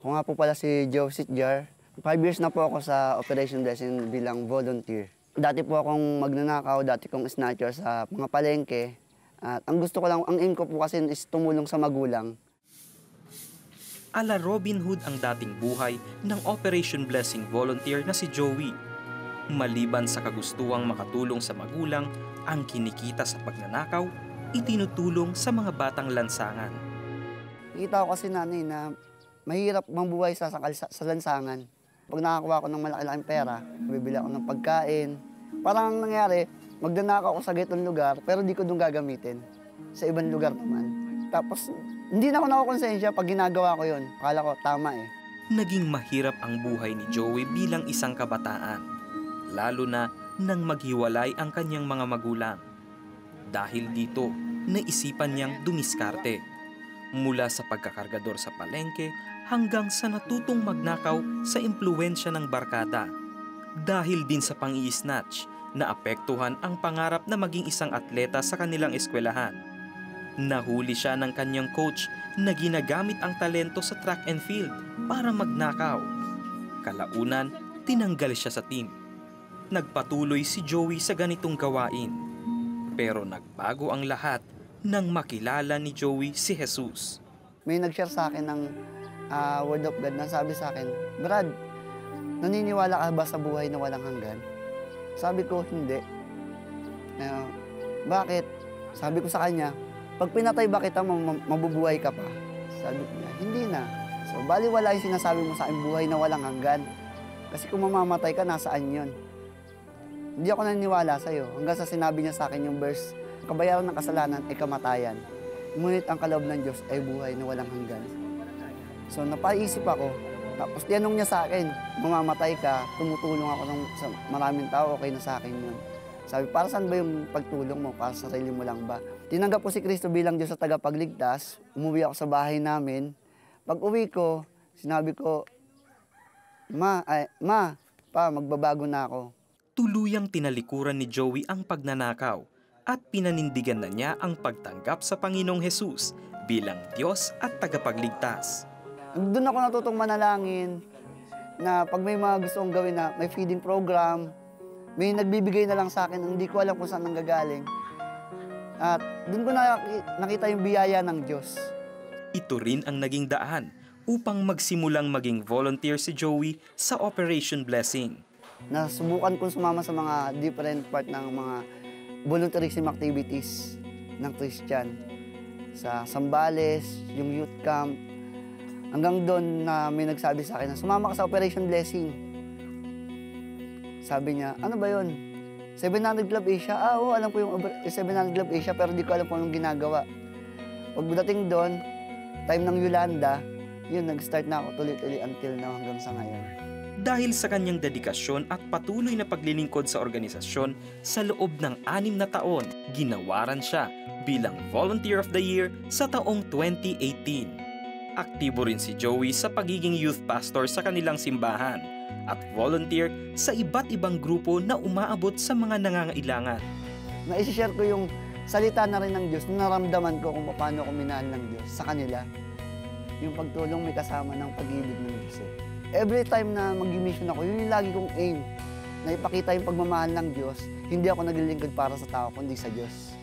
Ako nga po pala si Joseph Jar. 5 years na po ako sa Operation Blessing bilang volunteer. Dati po akong magnanakaw, dati kong snatcher sa mga palengke. At ang gusto ko lang, ang aim ko po kasi is tumulong sa magulang. Ala Robin Hood ang dating buhay ng Operation Blessing volunteer na si Joey. Maliban sa kagustuang makatulong sa magulang, ang kinikita sa pagnanakaw, itinutulong sa mga batang lansangan. Nakita ko kasi nanay na mahirap mabuhay sa lansangan. Pag nakakuha ko ng malaki-laking pera, bibili ako ng pagkain. Parang ang nangyari, magnanakaw ako sa ganitong lugar, pero di ko doon gagamitin. Sa ibang lugar naman. Tapos, hindi na ako nakakonsensya pag ginagawa ko yun. Akala ko, tama eh. Naging mahirap ang buhay ni Joey bilang isang kabataan. Lalo na nang maghiwalay ang kanyang mga magulang. Dahil dito, naisipan niyang dumiskarte. Mula sa pagkakargador sa palengke hanggang sa natutong magnakaw sa impluwensya ng barkada. Dahil din sa pang-i-snatch, naapektuhan ang pangarap na maging isang atleta sa kanilang eskwelahan. Nahuli siya ng kanyang coach na ginagamit ang talento sa track and field para magnakaw. Kalaunan, tinanggal siya sa team. Nagpatuloy si Joey sa ganitong gawain. Pero nagbago ang lahat nang makilala ni Joey si Jesus. May nag-share sa akin ng word of God na sabi sa akin, Brad, naniniwala ka ba sa buhay na walang hanggan? Sabi ko, hindi. Bakit? Sabi ko sa kanya, pag pinatay ba kita, mabubuhay ka pa? Sabi ko niya, hindi na. So, baliwala yung sinasabi mo sa akin, buhay na walang hanggan. Kasi kung mamamatay ka, nasaan yun? Hindi ako naniniwala sa'yo. Hanggang sa sinabi niya sa akin yung verse, kabayaran ng kasalanan ay kamatayan. Ngunit ang kaloob ng Diyos ay buhay na walang hanggan. So, napaisip ako. Tapos, tinanong niya sa akin, mamamatay ka, tumutulong ako sa maraming tao, okay na sa akin yun. Sabi, para saan ba yung pagtulong mo? Para sa sarili mo lang ba? Tinanggap ko si Kristo bilang Diyos sa tagapagligtas. Umuwi ako sa bahay namin. Pag uwi ko, sinabi ko, Ma, magbabago na ako. Tuluyang tinalikuran ni Joey ang pagnanakaw at pinanindigan na niya ang pagtanggap sa Panginoong Jesus bilang Diyos at tagapagligtas. Doon ako natutong manalangin na pag may mga gusto kong gawin na may feeding program, may nagbibigay na lang sa akin, hindi ko alam kung saan nanggagaling. At doon ko nakita yung biyaya ng Diyos. Ito rin ang naging daan upang magsimulang maging volunteer si Joey sa Operation Blessing. Nasubukan kong sumama sa mga different part ng mga volunteerism activities ng Christian. Sa Sambales, yung youth camp. Hanggang doon na may nagsabi sa akin na sumama ka sa Operation Blessing. Sabi niya, ano ba yun? 700 Club Asia? Oo, alam ko yung 700 Club Asia pero di ko alam kung anong ginagawa. Pagdating doon, time ng Yolanda, yun, nag-start na ako tuloy-tuloy until now hanggang sa ngayon. Dahil sa kanyang dedikasyon at patuloy na paglilingkod sa organisasyon, sa loob ng 6 na taon, ginawaran siya bilang Volunteer of the Year sa taong 2018. Aktibo rin si Joey sa pagiging youth pastor sa kanilang simbahan at volunteer sa iba't ibang grupo na umaabot sa mga nangangailangan. Na-share ko yung salita na rin ng Diyos, naramdaman ko kung paano ko minahal ng Diyos sa kanila. Yung pagtulong may kasama ng pag-ibig ng Diyos. Every time na mag-mission ako, yun yung lagi kong aim, na ipakita yung pagmamahal ng Diyos, hindi ako naglilingkod para sa tao, kundi sa Diyos.